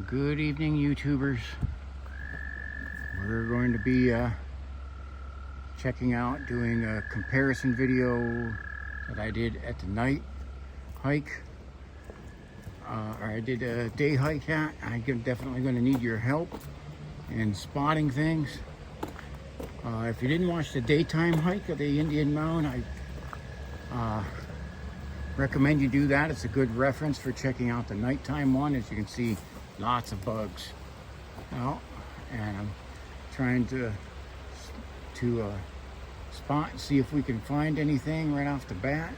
Good evening, YouTubers. We're going to be doing a comparison video that I did at the night hike. Or I did a day hike at. I'm definitely going to need your help in spotting things. If you didn't watch the daytime hike of the Indian Mound, I recommend you do that. It's a good reference for checking out the nighttime one. As you can see, lots of bugs out, and I'm trying to spot and see if we can find anything right off the bat.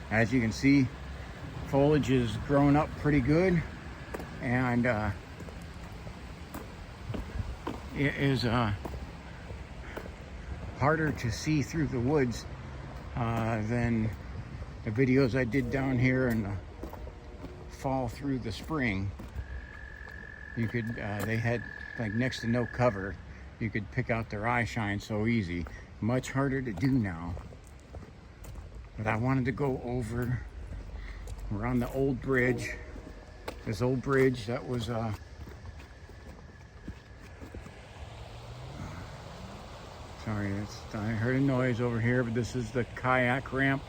As you can see, foliage is growing up pretty good, and it is harder to see through the woods than the videos I did down here in the fall through the spring. You could they had like next to no cover. You could pick out their eye shine so easy. Much harder to do now. But I wanted to go over, we're on the old bridge. This old bridge that was sorry, I heard a noise over here, but this is the kayak ramp.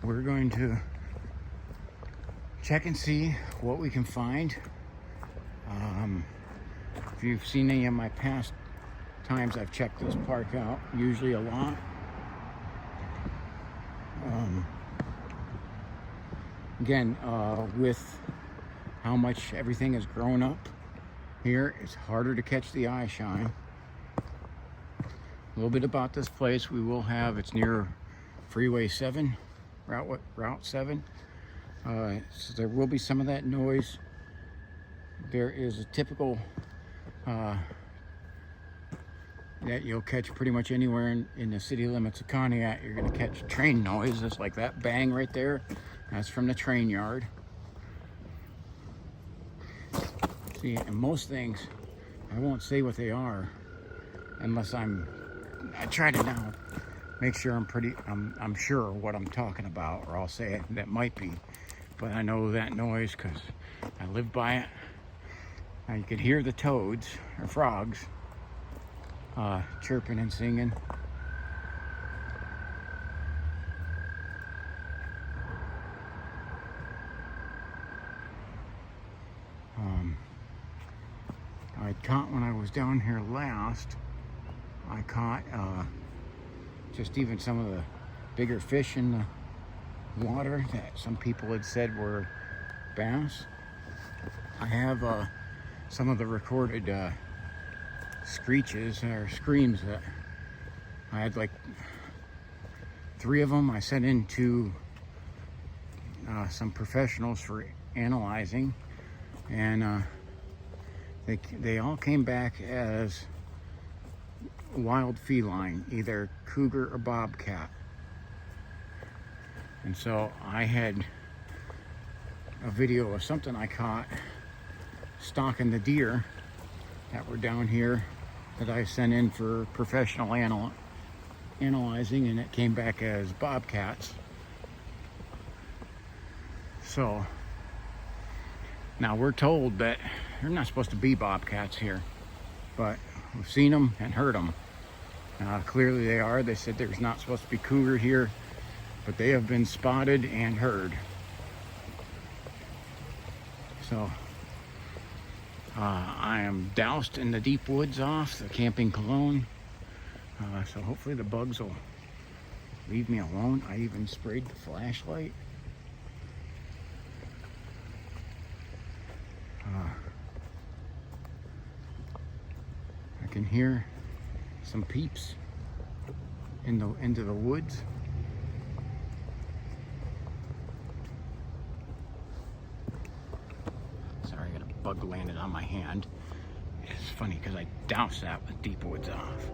We're going to check and see what we can find. If you've seen any of my past times I've checked this park out, usually a lot. Again, with how much everything has grown up here, it's harder to catch the eye shine. A little bit about this place we will have, it's near Freeway 7, Route 7. So there will be some of that noise. There is a typical that you'll catch pretty much anywhere in the city limits of Conneaut. You're going to catch train noise, just like that bang right there. That's from the train yard. See, and most things, I won't say what they are unless I try to now make sure I'm sure what I'm talking about, or I'll say it, that might be. But I know that noise because I live by it. Now you could hear the toads, or frogs, chirping and singing. I caught, when I was down here last, I caught just even some of the bigger fish in the water that some people had said were bass. I have some of the recorded screeches or screams that I had, like 3 of them I sent into some professionals for analyzing, and they all came back as wild feline, either cougar or bobcat. And so I had a video of something I caught stalking the deer that were down here that I sent in for professional analyzing, and it came back as bobcats. So now we're told that they're not supposed to be bobcats here, but we've seen them and heard them. Clearly they are. They said there's not supposed to be cougar here, but they have been spotted and heard. So I am doused in the deep woods off the camping cologne. So hopefully the bugs will leave me alone. I even sprayed the flashlight. I can hear some peeps into the woods. Sorry, I got a bug landed on my hand. It's funny because I doused that with deep woods off.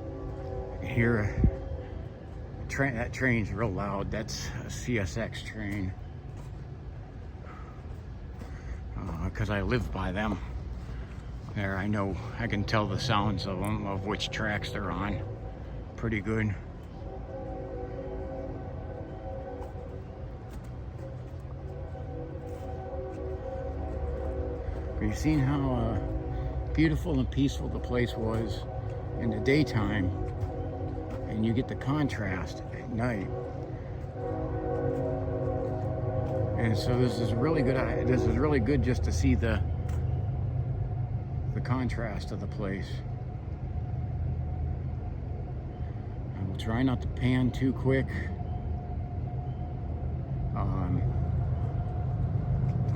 I can hear that train's real loud. That's a CSX train. Because I live by them. There, I know, I can tell the sounds of them, of which tracks they're on. pretty good. But you've seen how beautiful and peaceful the place was in the daytime, and you get the contrast at night. And so this is really good. This is really good just to see the contrast of the place. I will try not to pan too quick. I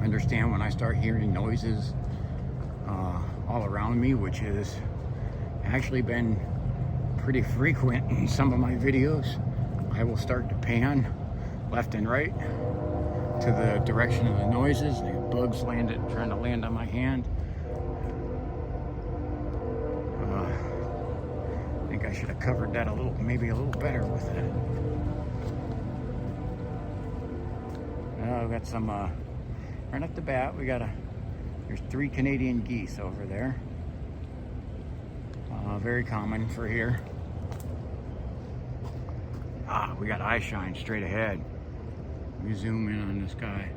understand when I start hearing noises all around me, which has actually been pretty frequent in some of my videos, I will start to pan left and right to the direction of the noises. The bugs trying to land on my hand. I think I should have covered that maybe a little better with that. We got some, right off the bat, there's 3 Canadian geese over there. Very common for here. We got eye shine straight ahead. Let me zoom in on this guy.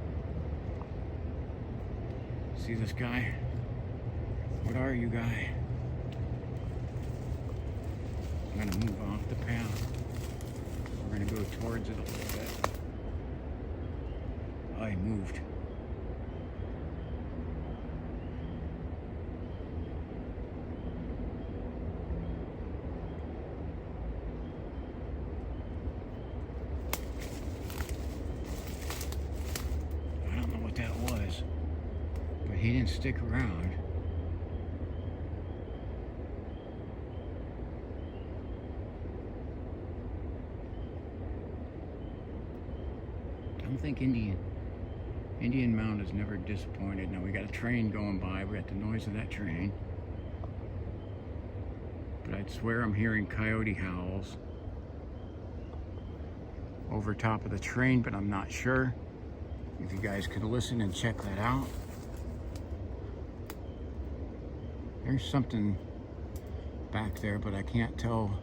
See this guy? What are you, guy? I'm gonna move off the path. We're gonna go towards it a little bit. Oh, he moved. I don't know what that was, but he didn't stick around. I don't think Indian Mound has never disappointed. Now we got a train going by. We got the noise of that train. But I'd swear I'm hearing coyote howls over top of the train, but I'm not sure. If you guys could listen and check that out. There's something back there, but I can't tell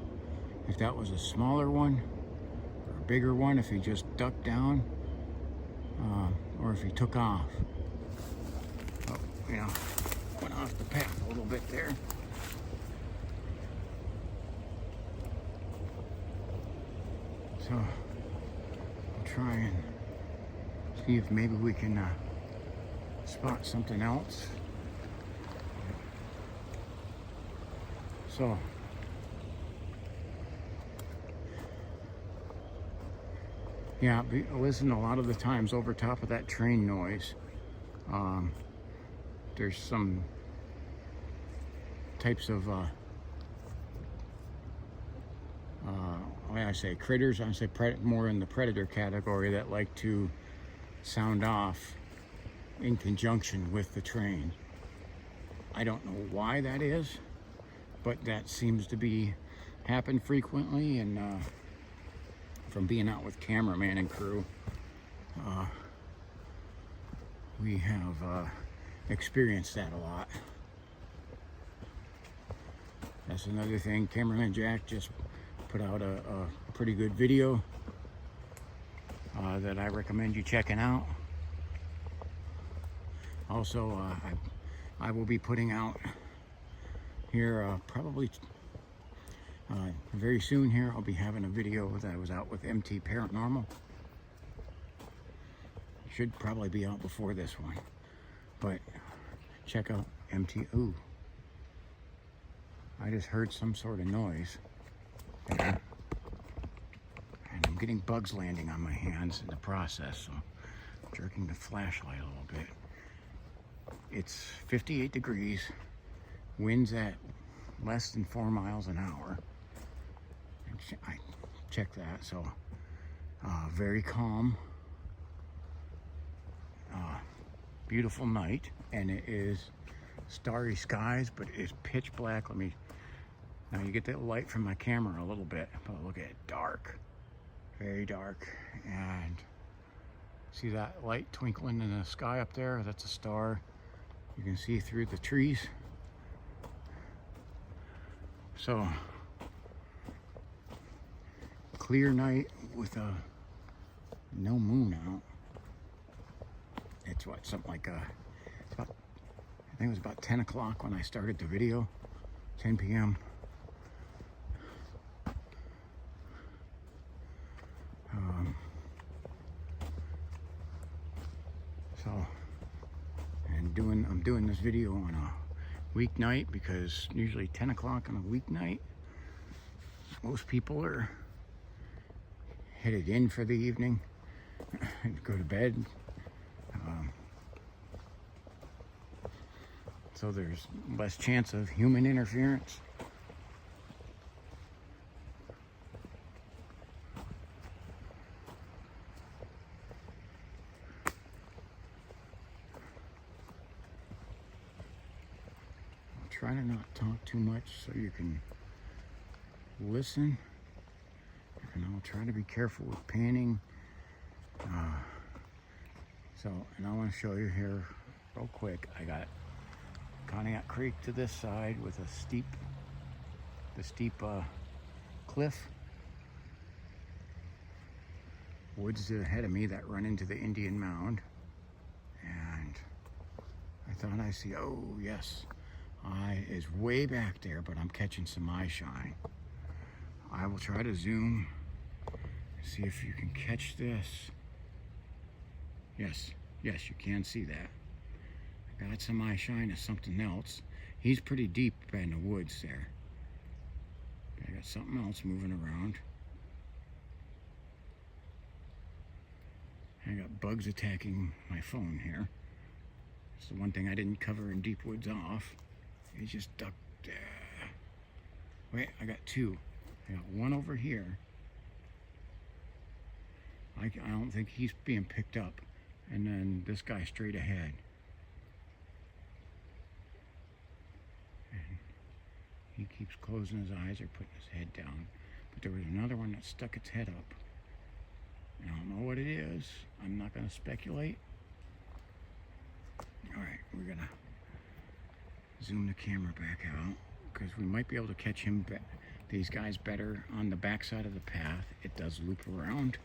if that was a smaller one or a bigger one, if he just ducked down. Or if he took off. Oh, went off the path a little bit there. So, I'll try and see if maybe we can spot something else. So, yeah, listen, a lot of the times over top of that train noise, there's some types of, I say critters, I say more in the predator category, that like to sound off in conjunction with the train. I don't know why that is, but that seems to happen frequently, and from being out with cameraman and crew, we have experienced that a lot. That's another thing. Cameraman Jack just put out a pretty good video that I recommend you checking out. Also, I will be putting out here probably very soon here. I'll be having a video that I was out with MT Paranormal. Should probably be out before this one, but check out MT. Ooh, I just heard some sort of noise there, and I'm getting bugs landing on my hands in the process, so I'm jerking the flashlight a little bit. It's 58 degrees, winds at less than 4 miles an hour. I checked that, so very calm, beautiful night, and it is starry skies, but it's pitch black. Now you get that light from my camera a little bit, but look at it, dark, very dark. And see that light twinkling in the sky up there? That's a star. You can see through the trees. clear night with no moon out. It's what, something like about, I think it was about 10 o'clock when I started the video, 10 p.m. So, and I'm doing this video on a weeknight because usually 10 o'clock on a weeknight, most people are headed in for the evening and go to bed. So there's less chance of human interference. I'll try to not talk too much so you can listen. And I'll try to be careful with panning. And I want to show you here real quick. I got Conneaut Creek to this side with a steep cliff. Woods ahead of me that run into the Indian Mound. And I thought I see, oh yes, eye is way back there, but I'm catching some eye shine. I will try to zoom, see if you can catch this. Yes, you can see that. I got some eye shine of something else. He's pretty deep in the woods there. I got something else moving around. I got bugs attacking my phone here. It's the one thing I didn't cover in Deep Woods Off. He just ducked. Wait, I got two. I got one over here. I don't think he's being picked up. And then this guy straight ahead. And he keeps closing his eyes or putting his head down. But there was another one that stuck its head up. I don't know what it is. I'm not going to speculate. Alright, we're going to zoom the camera back out because we might be able to catch these guys better on the back side of the path. It does loop around.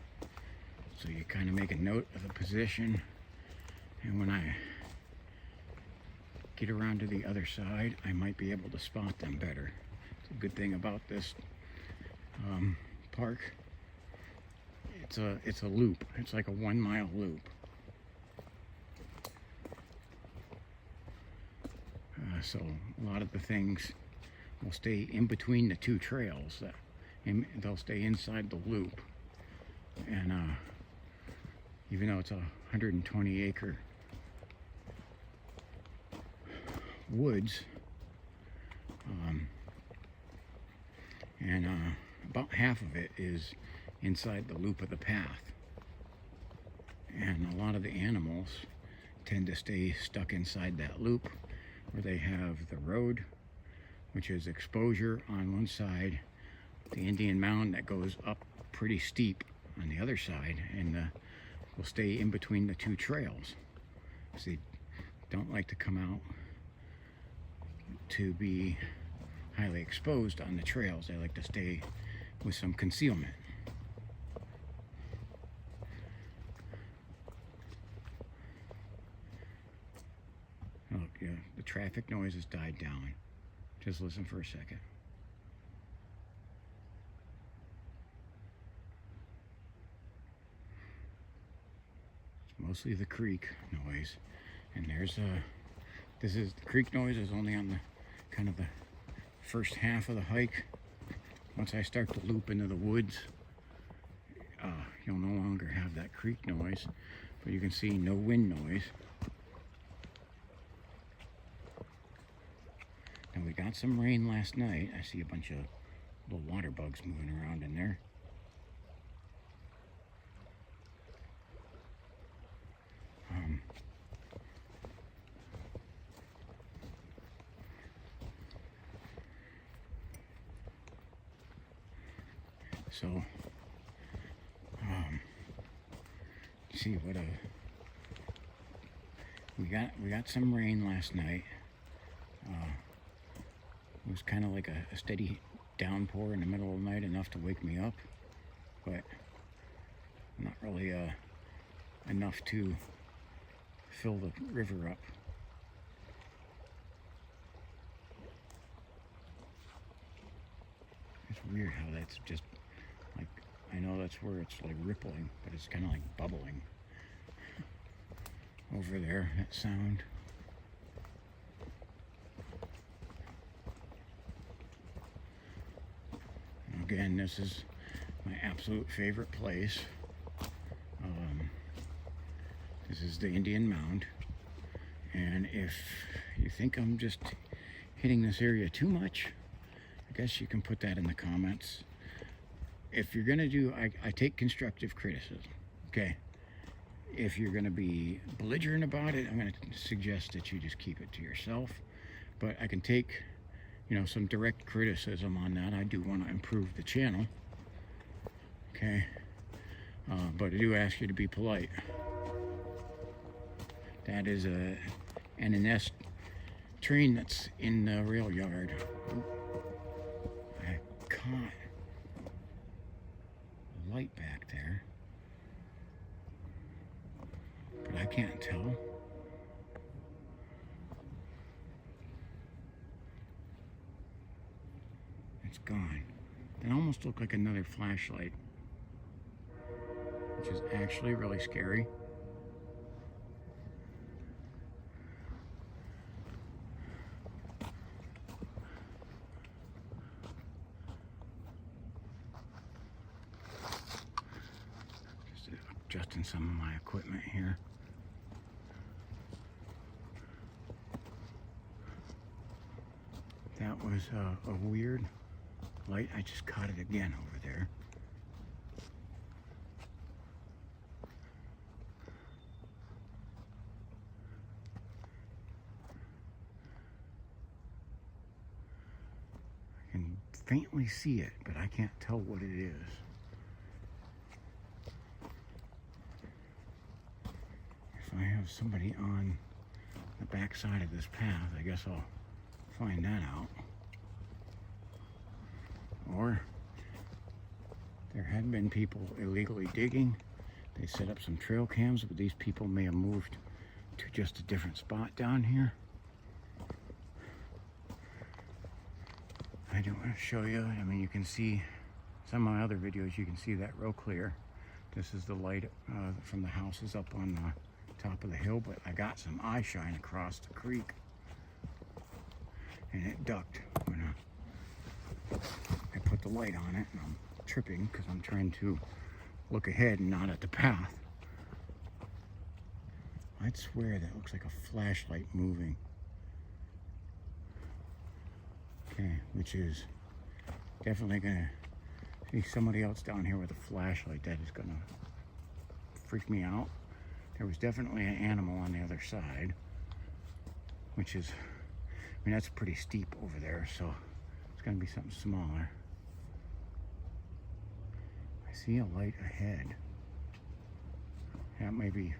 So you kind of make a note of the position. And when I get around to the other side, I might be able to spot them better. It's a good thing about this park. It's a loop. It's like a 1 mile loop. So a lot of the things will stay in between the two trails. They'll stay inside the loop. And even though it's a 120 acre woods, and about half of it is inside the loop of the path. And a lot of the animals tend to stay stuck inside that loop where they have the road, which is exposure on one side, the Indian Mound that goes up pretty steep on the other side, and will stay in between the two trails. So they don't like to come out to be highly exposed on the trails. They like to stay with some concealment. Look, yeah, the traffic noise has died down. Just listen for a second. Mostly the creek noise, and the creek noise is only on the kind of the first half of the hike. Once I start to loop into the woods, you'll no longer have that creek noise, but you can see no wind noise. And we got some rain last night. I see a bunch of little water bugs moving around in there. So, see what we got some rain last night. It was kind of like a steady downpour in the middle of the night, enough to wake me up. but not really enough to fill the river up. It's weird how that's just like, I know that's where it's like rippling, but it's kind of like bubbling over there, that sound. Again, this is my absolute favorite place. This is the Indian Mound, and if you think I'm just hitting this area too much, I guess you can put that in the comments. If you're gonna do, I take constructive criticism, okay? If you're gonna be belligerent about it, I'm gonna suggest that you just keep it to yourself. But I can take, you know, some direct criticism on that. I do want to improve the channel, okay? But I do ask you to be polite. That is a NNS train that's in the rail yard. I caught a light back there, but I can't tell. It's gone. That almost looked like another flashlight, which is actually really scary. Just adjusting some of my equipment here. That was a weird light. I just caught it again over there. I can faintly see it, but I can't tell what it is. If I have somebody on the back side of this path, I guess I'll find that out. Or there had been people illegally digging. They set up some trail cams, but these people may have moved to just a different spot down here. I don't want to show you. I mean, you can see some of my other videos, you can see that real clear. This is the light from the houses up on the top of the hill, but I got some eye shine across the creek, and it ducked when I put the light on it, and I'm tripping because I'm trying to look ahead and not at the path. I'd swear that looks like a flashlight moving. Okay, which is definitely gonna see somebody else down here with a flashlight. That is gonna freak me out. There was definitely an animal on the other side, which is, I mean, that's pretty steep over there, so it's gonna be something smaller. I see a light ahead. That may be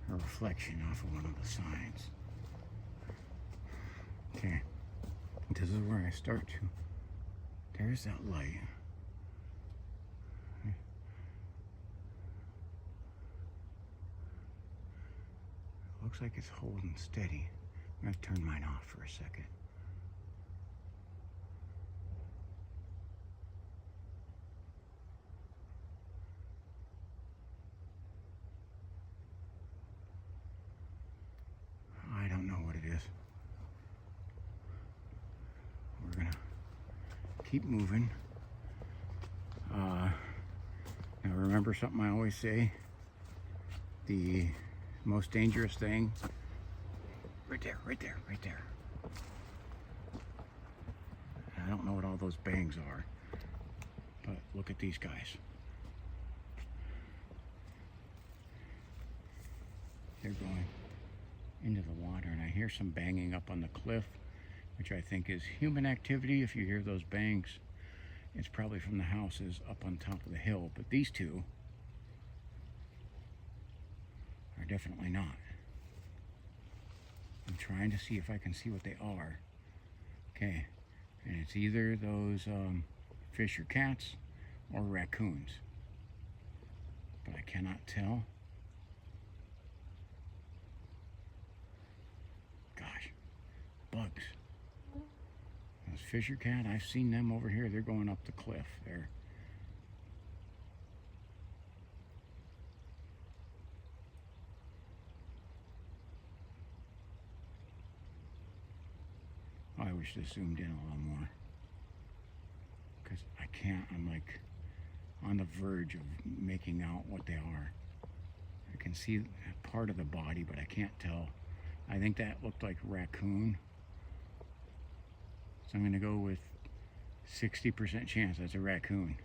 a reflection off of one of the signs. Okay, this is where I start to. There's that light. Looks like it's holding steady. I'm gonna turn mine off for a second. I don't know what it is. We're gonna keep moving. Now remember something I always say, the most dangerous thing, right there, right there, right there. I don't know what all those bangs are, but look at these guys. They're going into the water, and I hear some banging up on the cliff, which I think is human activity. If you hear those bangs, it's probably from the houses up on top of the hill, but these two are definitely not. I'm trying to see if I can see what they are. Okay, and it's either those fish or cats or raccoons. but I cannot tell. Gosh, bugs. Those fisher cat, I've seen them over here. They're going up the cliff there. Oh, I wish this zoomed in a little more. Because I can't, I'm like on the verge of making out what they are. I can see part of the body, but I can't tell. I think that looked like raccoon. So I'm going to go with 60% chance that's a raccoon.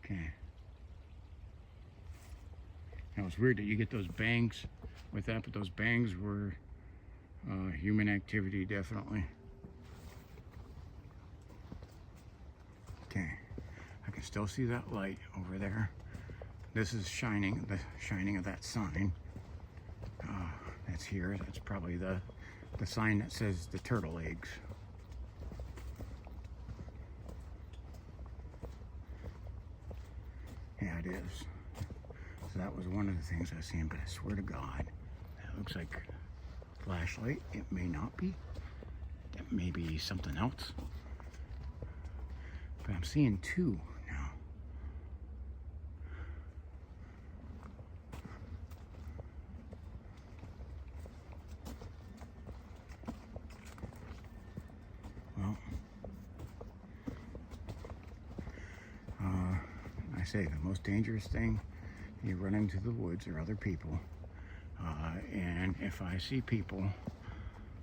Okay. Now it's weird that you get those bangs with that, but those bangs were human activity, definitely. Okay. I can still see that light over there. This is shining, the shining of that sign. That's here. That's probably the sign that says the turtle eggs. Yeah, it is. So that was one of the things I was seeing, but I swear to God, that looks like a flashlight. It may not be. It may be something else. But I'm seeing two now. Well, I say the most dangerous thing, you run into the woods or other people, and if I see people,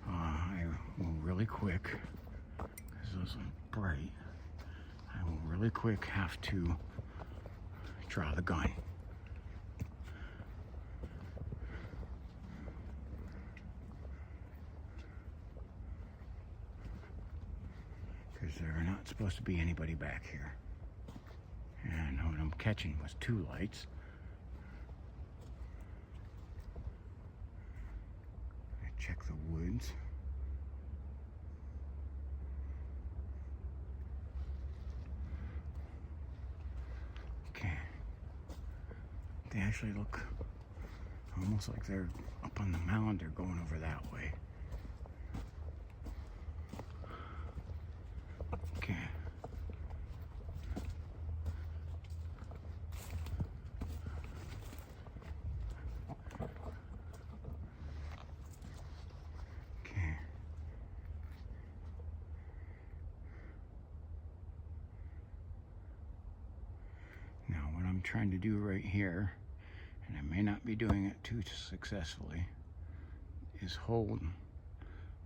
I will really quick, because those are bright, I will really quick have to draw the gun. Because there are not supposed to be anybody back here. And what I'm catching was two lights. I check the woods. Okay. They actually look almost like they're up on the mound. They're going over that way. Okay. Okay. Now what I'm trying to do right here, and I may not be doing it too successfully, is hold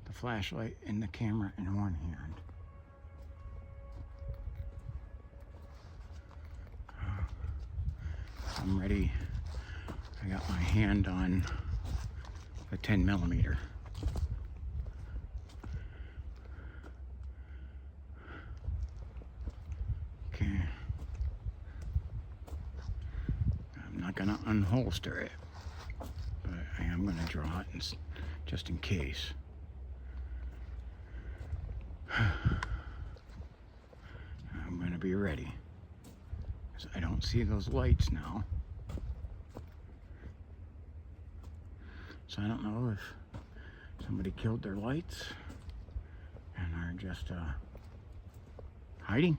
the flashlight and the camera in one hand. I'm ready. I got my hand on the 10mm. Okay. I'm not gonna unholster it, but I am gonna draw it just in case. I'm gonna be ready. So I don't see those lights now. So I don't know if somebody killed their lights and are just hiding.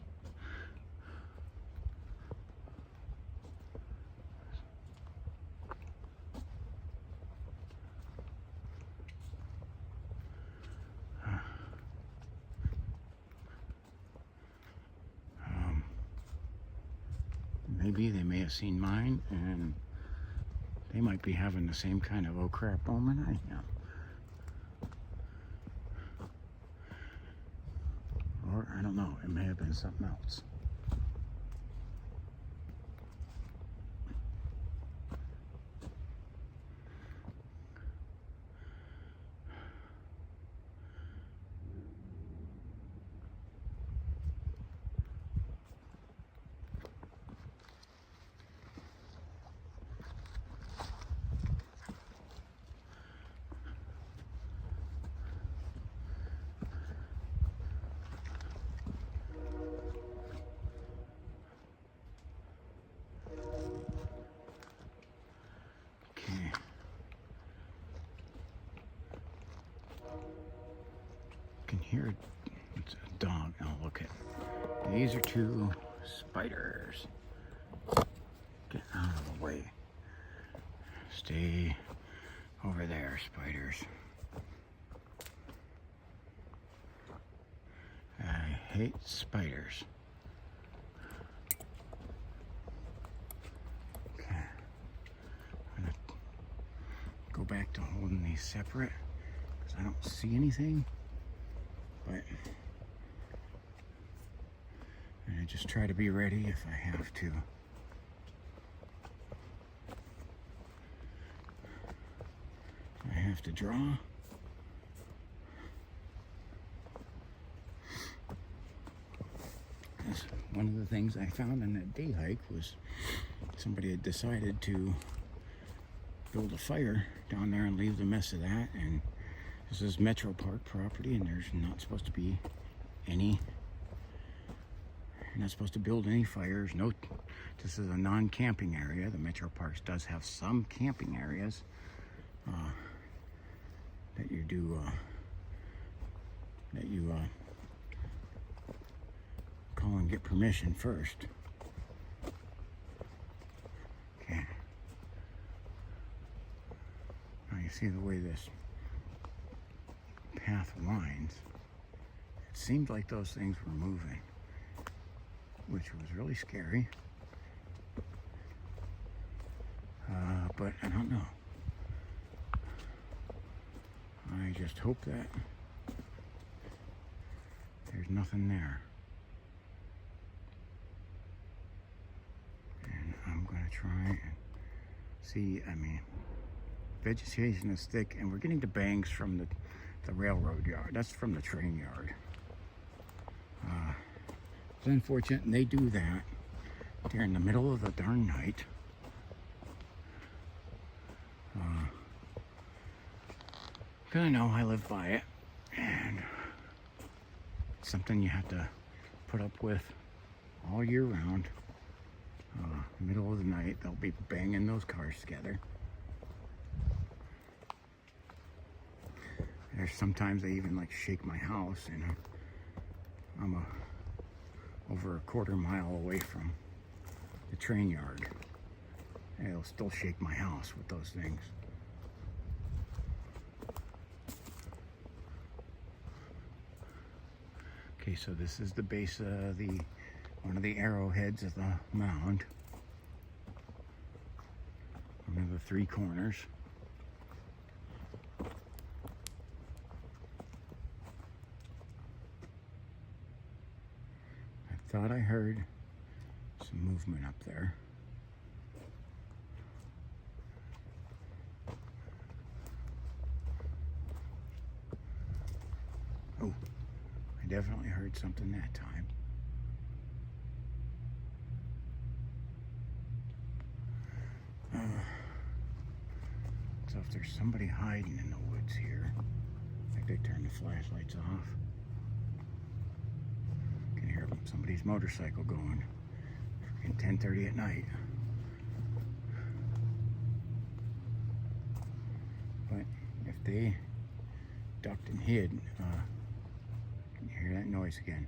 Maybe they may have seen mine, and they might be having the same kind of oh crap moment I am. Or, I don't know, it may have been something else. hear it's a dog. Oh, look at these are two spiders. Get out of the way. Stay over there, spiders. I hate spiders. Okay. I'm gonna go back to holding these separate because I don't see anything. But I just try to be ready if I have to. I have to draw. One of the things I found on that day hike was somebody had decided to build a fire down there and leave the mess of that. And this is Metro Park property, and there's not supposed to be any. You're not supposed to build any fires. No, this is a non-camping area. The Metro Parks does have some camping areas that you do call and get permission first. Okay. Now you see the way this path winds. It seemed like those things were moving, which was really scary. But I don't know. I just hope that there's nothing there. And I'm going to try and see, I mean, vegetation is thick, and we're getting the bangs from the railroad yard. That's from the train yard. It's unfortunate, and they do that during the middle of the darn night. Because I know I live by it, and it's something you have to put up with all year round. Middle of the night, they'll be banging those cars together. There's sometimes they even like shake my house, and I'm over a quarter mile away from the train yard, and it'll still shake my house with those things. Okay, so this is the base of one of the arrowheads of the mound. One of the three corners. I thought I heard some movement up there. Oh, I definitely heard something that time. So if there's somebody hiding in the woods here, I think they turned the flashlights off. I can hear somebody's motorcycle going. Freaking 10:30 at night. But if they ducked and hid, can you hear that noise again?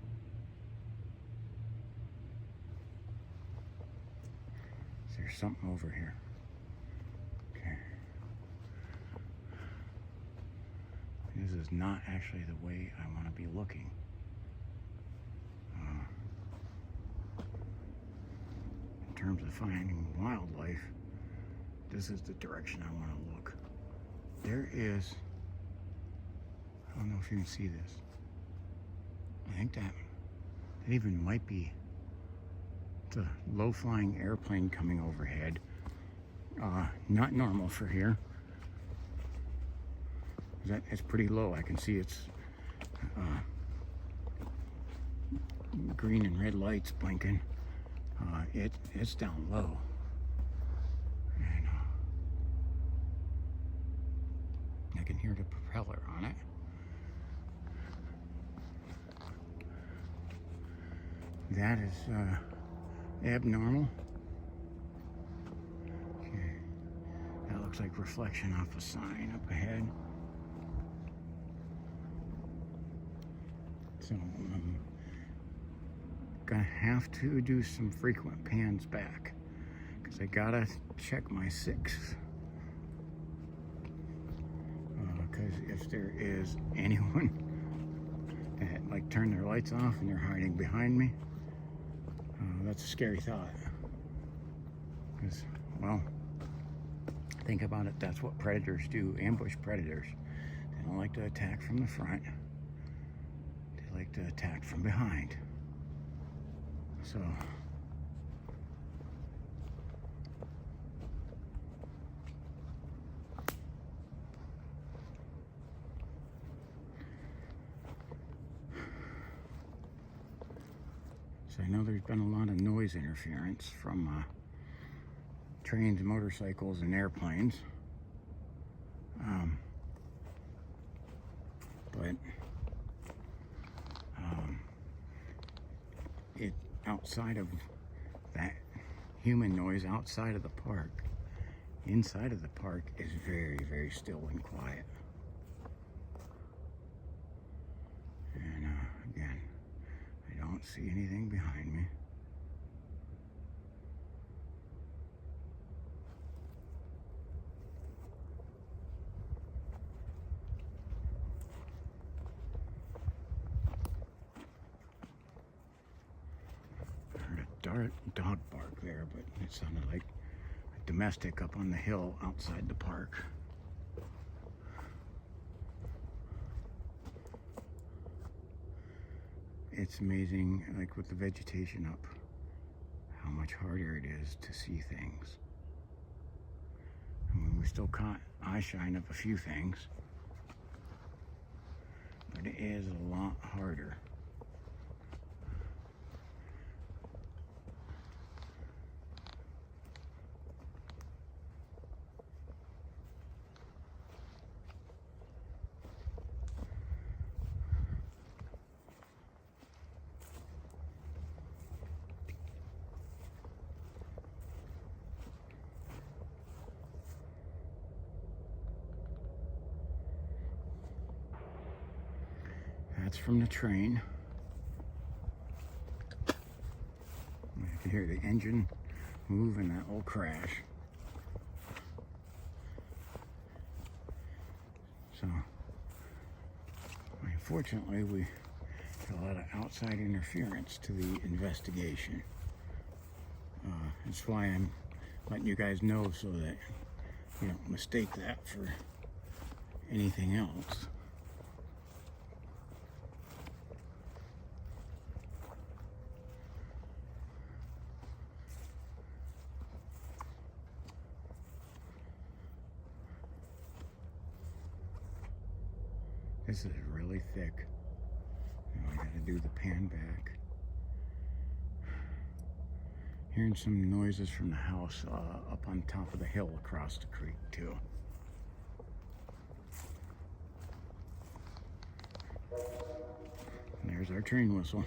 There's something over here. Okay. This is not actually the way I want to be looking. In terms of finding wildlife, this is the direction I want to look. There is, I don't know if you can see this. I think that even might be the low-flying airplane coming overhead. Not normal for here. It's pretty low. I can see it's green and red lights blinking. It's down low. And I can hear the propeller on it. That is abnormal. Okay. That looks like reflection off a sign up ahead. So I'm gonna have to do some frequent pans back because I gotta check my 6. Because if there is anyone that like turn their lights off and they're hiding behind me, that's a scary thought. Because, well, think about it, that's what predators do, ambush predators. They don't like to attack from the front. They like to attack from behind. So I know there's been a lot of noise interference from trains, motorcycles, and airplanes. But it outside of that human noise, outside of the park, inside of the park is very, very still and quiet. And again, I don't see anything behind me. Dog bark there, but it sounded like a domestic up on the hill outside the park. It's amazing, like with the vegetation up, how much harder it is to see things. I mean, we still caught eye shine of a few things, but it is a lot harder. That's from the train. You can hear the engine move and that will crash. So, unfortunately, we had a lot of outside interference to the investigation. That's why I'm letting you guys know so that you don't mistake that for anything else. This is really thick. Now I gotta do the pan back. Hearing some noises from the house up on top of the hill across the creek too. And there's our train whistle.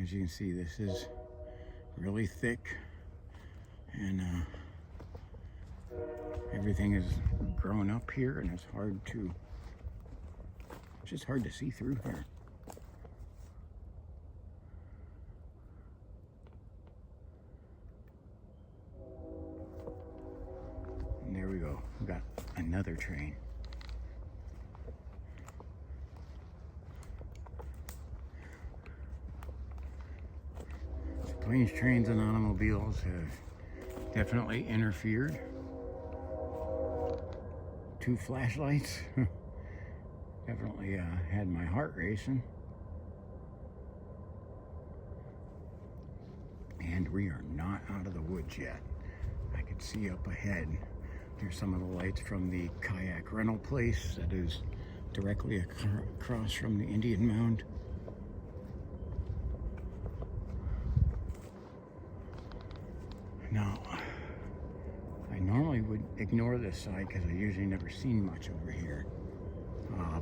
As you can see, this is really thick, and everything is grown up here, and it's just hard to see through here. And there we go, we got another train. Planes, trains, and automobiles have definitely interfered. 2 flashlights definitely had my heart racing. And we are not out of the woods yet. I can see up ahead. There's some of the lights from the kayak rental place that is directly across from the Indian Mound. Now, I normally would ignore this side because I usually never seen much over here.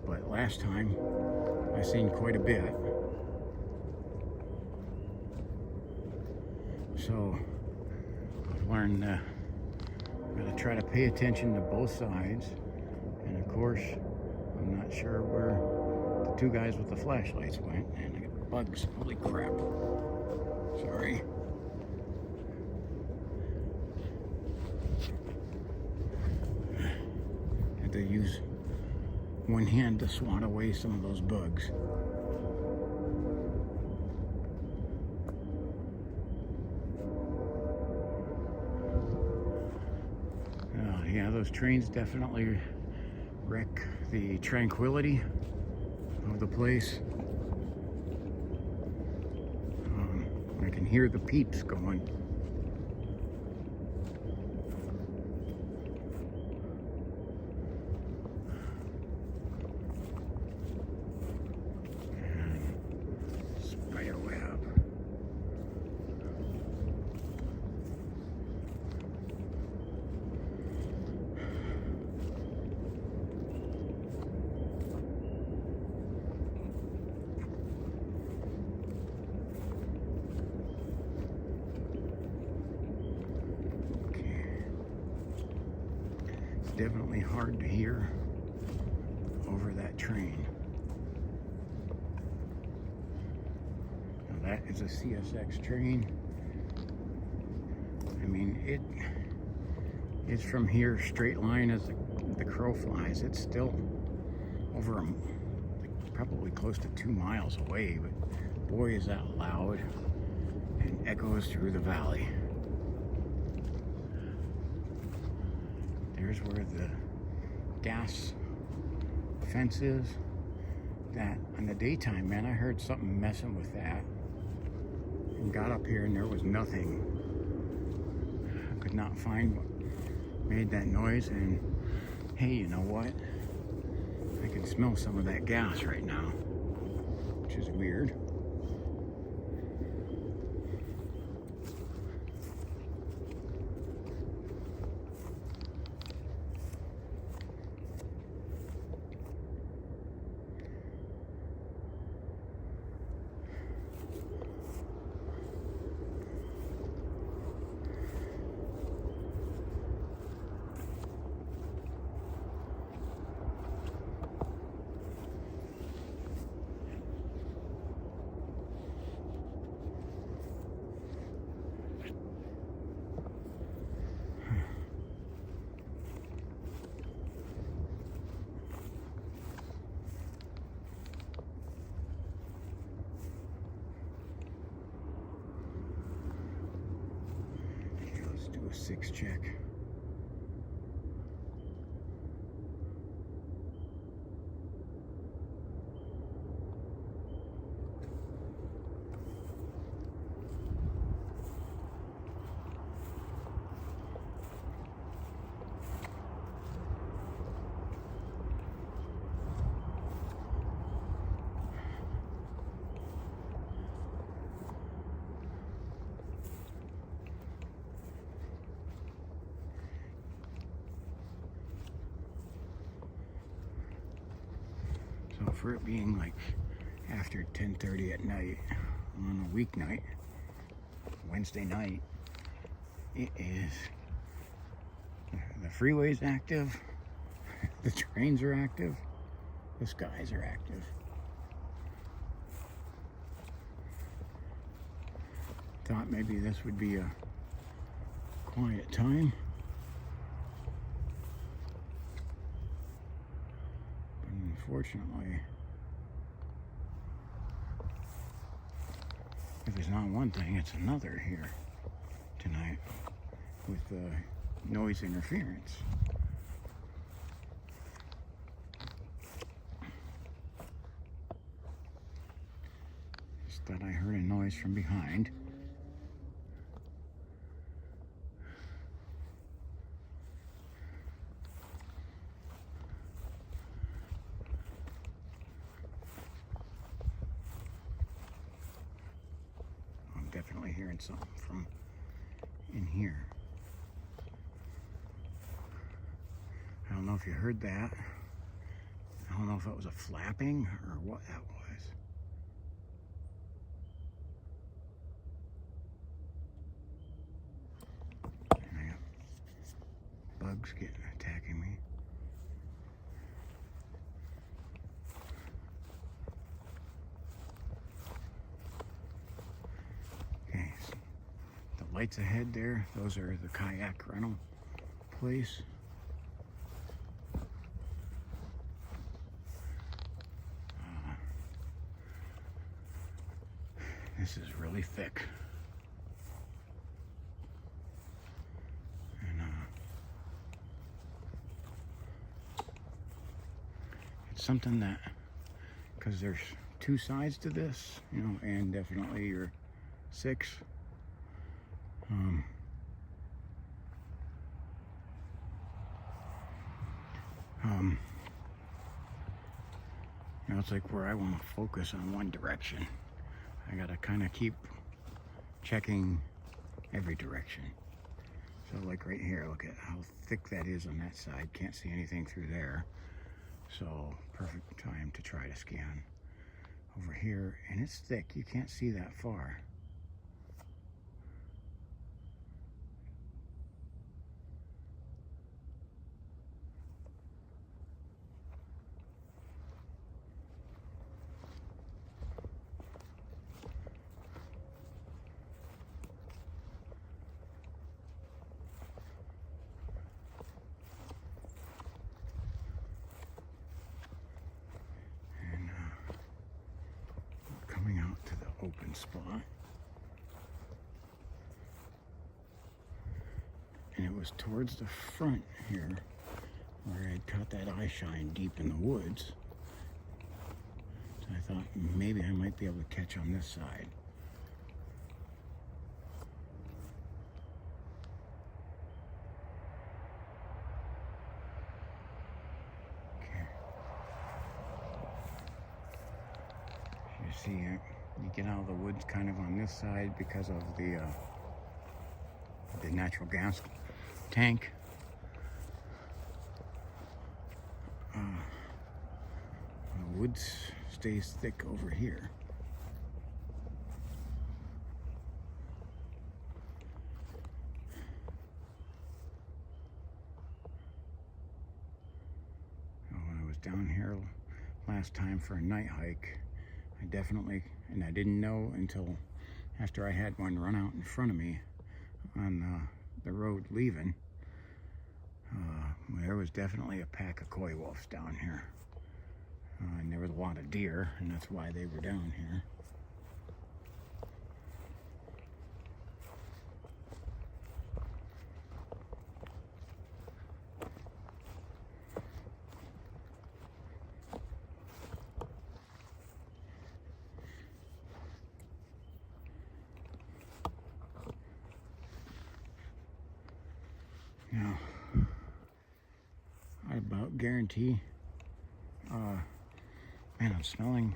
But last time, I seen quite a bit. So I've learned I'm gonna try to pay attention to both sides. And of course, I'm not sure where the two guys with the flashlights went. And I got bugs. Holy crap. Sorry. Had to use one hand to swat away some of those bugs. Yeah, those trains definitely wreck the tranquility of the place. I can hear the peeps going. And spider web. Definitely hard to hear over that train. Now that is a CSX train. I mean, it's from here straight line as the crow flies. It's still over probably close to 2 miles away, but boy is that loud and echoes through the valley. There's where the gas fence is. That in the daytime, man, I heard something messing with that and got up here and there was nothing. I could not find what made that noise. And hey, you know what? I can smell some of that gas right now, which is weird. Do a 6 check. So for it being like after 10:30 at night on a weeknight, Wednesday night, it is, the freeway's active, the trains are active, the skies are active. Thought maybe this would be a quiet time. Unfortunately, if it's not one thing, it's another here tonight with noise interference. Just thought I heard a noise from behind. Definitely hearing something from in here. I don't know if you heard that. I don't know if it was a flapping or what that was. bugs get attacking me. Okay, so the lights ahead there, those are the kayak rental place. This is really thick. And it's something that, because there's two sides to this, you know, and definitely your 6. You know, it's like where I want to focus on one direction. I gotta kind of keep checking every direction. So like right here, look at how thick that is on that side. Can't see anything through there. So perfect time to try to scan over here. And it's thick, you can't see that far. Coming out to the open spot. And it was towards the front here where I caught that eye shine deep in the woods. So I thought maybe I might be able to catch on this side. See, you get out of the woods kind of on this side because of the natural gas tank. The woods stays thick over here. When I was down here last time for a night hike, I definitely, and I didn't know until after I had one run out in front of me on the road leaving. There was definitely a pack of coy wolves down here. And there was a lot of deer, and that's why they were down here. Now, I about guarantee, man, I'm smelling,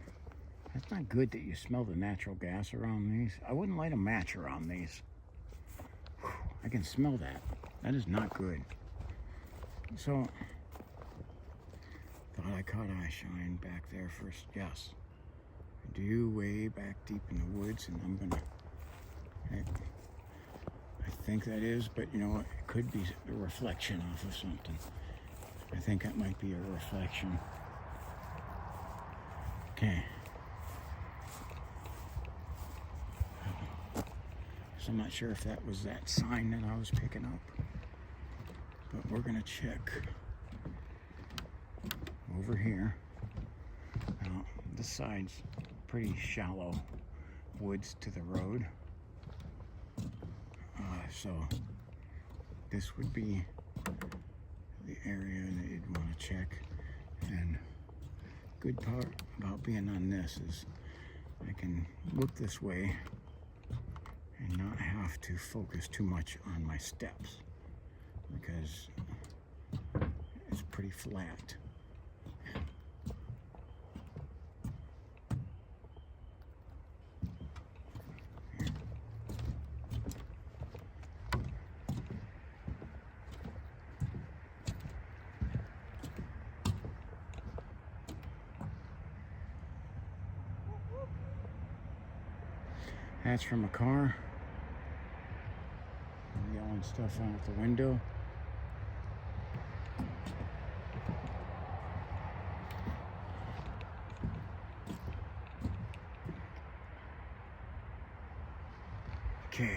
that's not good that you smell the natural gas around these. I wouldn't light a match around these. Whew, I can smell that. That is not good. So, thought I caught eye shine back there first. Yes, I do way back deep in the woods, and I'm gonna, I think that is, but you know what? It could be a reflection off of something. I think that might be a reflection. Okay. So I'm not sure if that was that sign that I was picking up, but we're gonna check over here. Now, this side's pretty shallow woods to the road. So this would be the area that you'd want to check. And good part about being on this is I can look this way and not have to focus too much on my steps because it's pretty flat. That's from a car. Yelling stuff out the window. Okay.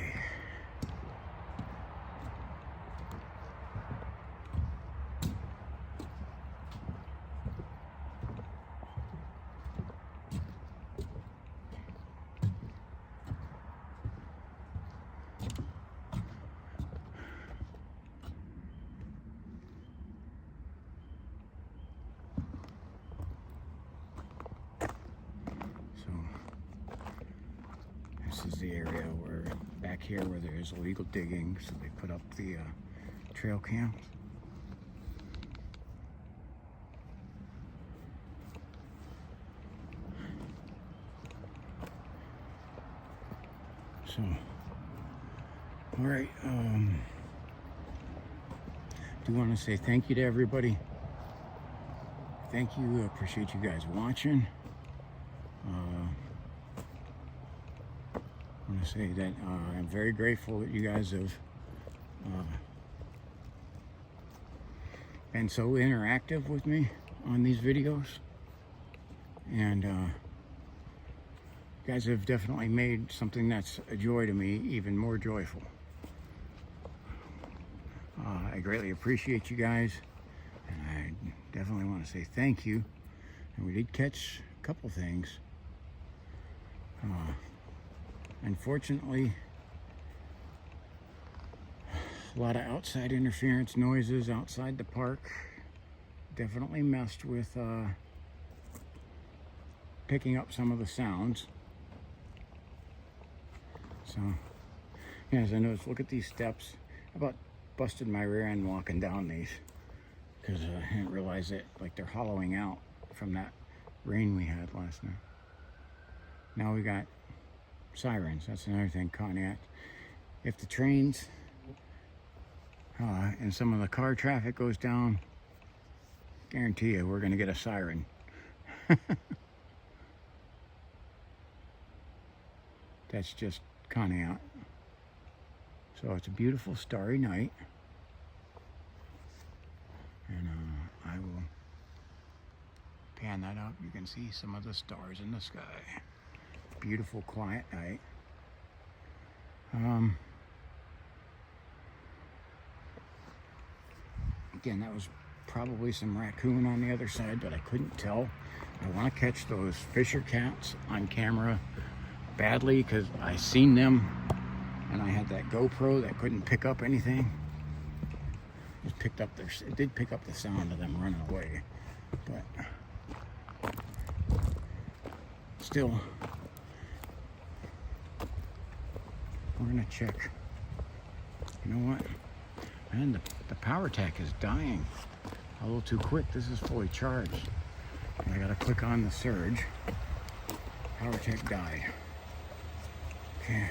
This is the area where, back here where there is illegal digging, so they put up the trail cams. So, all right, do want to say thank you to everybody. Thank you, appreciate you guys watching. I want to say that I'm very grateful that you guys have been so interactive with me on these videos, and you guys have definitely made something that's a joy to me even more joyful. I greatly appreciate you guys, and I definitely want to say thank you. And we did catch a couple things. Unfortunately, a lot of outside interference noises outside the park definitely messed with picking up some of the sounds. So, yeah, as I noticed, look at these steps. I about busted my rear end walking down these because I didn't realize that, like, they're hollowing out from that rain we had last night. Now we got sirens. That's another thing, Conneaut. If the trains and some of the car traffic goes down, guarantee you we're going to get a siren. That's just Conneaut. So it's a beautiful starry night, and I will pan that up. You can see some of the stars in the sky. Beautiful, quiet night. Again, that was probably some raccoon on the other side, but I couldn't tell. I want to catch those fisher cats on camera badly because I seen them, and I had that GoPro that couldn't pick up anything. It did pick up the sound of them running away, but still. We're gonna check. You know what? Man, the PowerTech is dying a little too quick. This is fully charged. I gotta click on the surge. PowerTech died. Okay.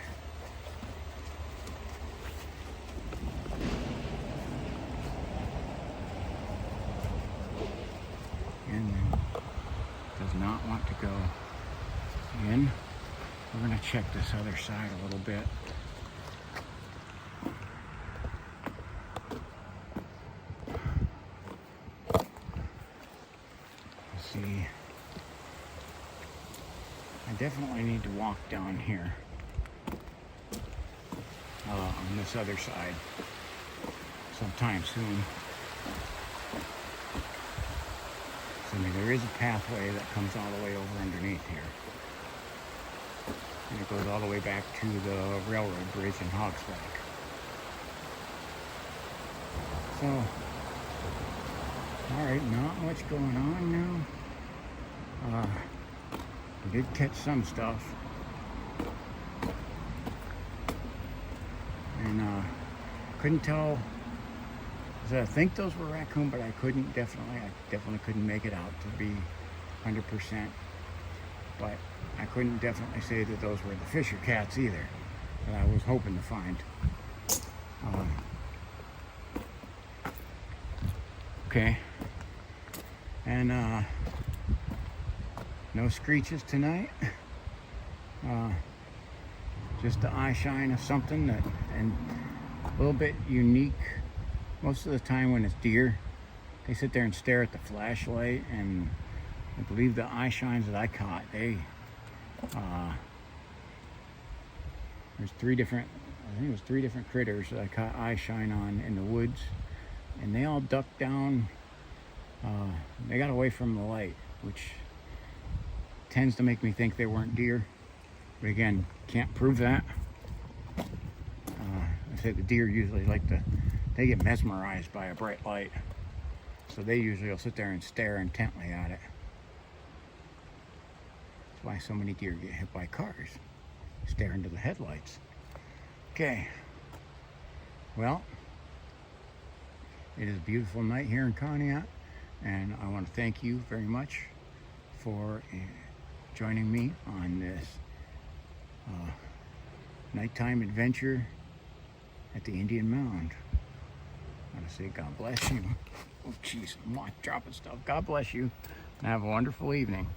And does not want to go in. We're gonna check this other side a little bit. Let's see. I definitely need to walk down here on this other side sometime soon. I mean, there is a pathway that comes all the way over underneath here. And it goes all the way back to the railroad bridge in Hogsback. So, alright, not much going on now. We did catch some stuff. And couldn't tell. I think those were raccoon, but I definitely couldn't make it out to be 100%. But I couldn't definitely say that those were the fisher cats either that I was hoping to find. Okay. And no screeches tonight. Just the eye shine of something that, and a little bit unique. Most of the time when it's deer, they sit there and stare at the flashlight, and I believe the eye shines that I caught, they There's three different, I think it was three different critters that I caught eye shine on in the woods, and they all ducked down. They got away from the light, which tends to make me think they weren't deer, but again, can't prove that. I say the deer usually they get mesmerized by a bright light, so they usually will sit there and stare intently at it. That's why so many deer get hit by cars, stare into the headlights. Okay, well, it is a beautiful night here in Conneaut, and I want to thank you very much for joining me on this nighttime adventure at the Indian Mound. I want to say God bless you. Oh, jeez, I'm dropping stuff. God bless you, and have a wonderful evening.